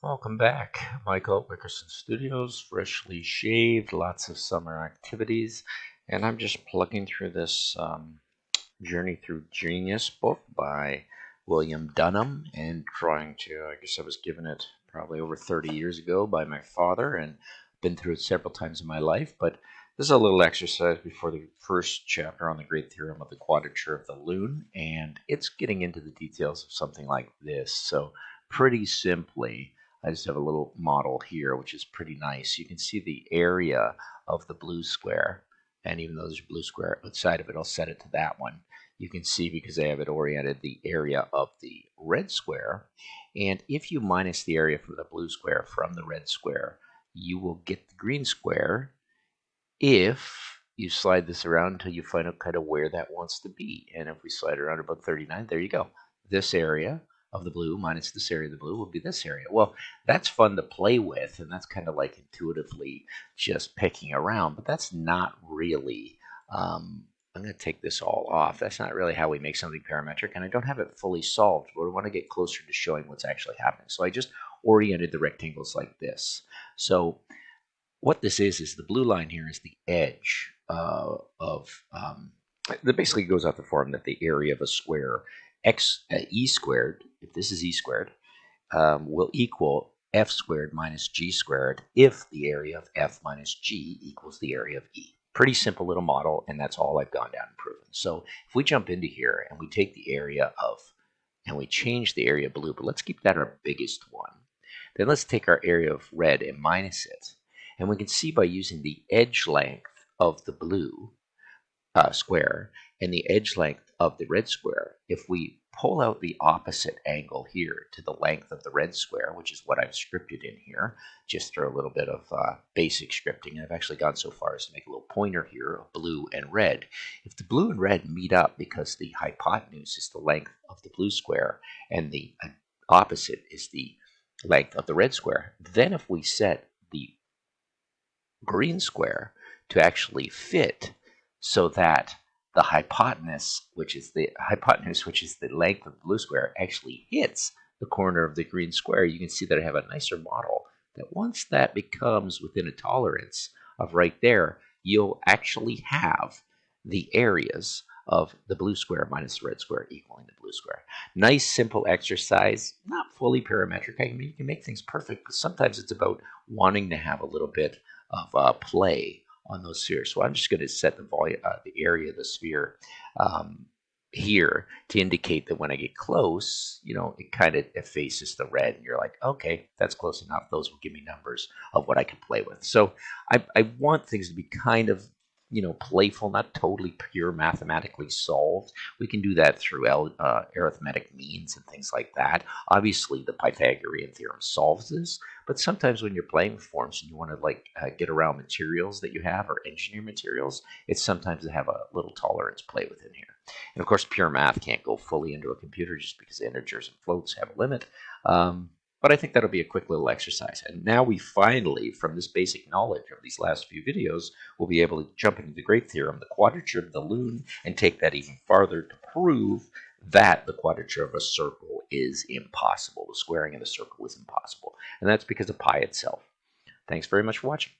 Welcome back. Michael at Wickerson Studios, freshly shaved, lots of summer activities, and I'm just plugging through this Journey Through Genius book by William Dunham and trying to, I guess I was given it probably over 30 years ago by my father and been through it several times in my life, but this is a little exercise before the first chapter on the great theorem of the quadrature of the lune, and it's getting into the details of something like this. So pretty simply, I just have a little model here, which is pretty nice. You can see the area of the blue square, and even though there's a blue square outside of it, I'll set it to that one. You can see, because I have it oriented, the area of the red square. And if you minus the area from the blue square from the red square, you will get the green square if you slide this around until you find out kind of where that wants to be. And if we slide around about 39, there you go. This area of the blue minus this area of the blue will be this area. Well, that's fun to play with, and that's kind of like intuitively just picking around, but that's not really, I'm going to take this all off. That's not really how we make something parametric, and I don't have it fully solved, but I want to get closer to showing what's actually happening. So I just oriented the rectangles like this. So what this is the blue line here is the edge that basically goes out the form that the area of a square e squared, if this is e squared, will equal f squared minus g squared if the area of f minus g equals the area of e. Pretty simple little model, and that's all I've gone down and proven. So if we jump into here and we take the area of, and we change the area blue, but let's keep that our biggest one. Then let's take our area of red and minus it. And we can see by using the edge length of the blue square and the edge length of the red square, if we pull out the opposite angle here to the length of the red square, which is what I've scripted in here, just through a little bit of basic scripting. I've actually gone so far as to make a little pointer here of blue and red. If the blue and red meet up because the hypotenuse is the length of the blue square and the opposite is the length of the red square, then if we set the green square to actually fit so that the hypotenuse, which is the length of the blue square, actually hits the corner of the green square, you can see that I have a nicer model that once that becomes within a tolerance of right there, you'll actually have the areas of the blue square minus the red square equaling the blue square. Nice, simple exercise, not fully parametric. I mean, you can make things perfect, but sometimes it's about wanting to have a little bit of play on those spheres. So I'm just going to set the volume, the area of the sphere here to indicate that when I get close, it kind of effaces the red, and you're like, okay, that's close enough. Those will give me numbers of what I can play with. So I want things to be kind of playful, not totally pure mathematically solved. We can do that through arithmetic means and things like that. Obviously, the Pythagorean theorem solves this, but sometimes when you're playing with forms and you want to get around materials that you have or engineer materials, it's sometimes to have a little tolerance play within here. And of course, pure math can't go fully into a computer just because integers and floats have a limit. But I think that'll be a quick little exercise. And now we finally, from this basic knowledge of these last few videos, will be able to jump into the great theorem, the quadrature of the lune, and take that even farther to prove that the quadrature of a circle is impossible. The squaring of a circle is impossible. And that's because of pi itself. Thanks very much for watching.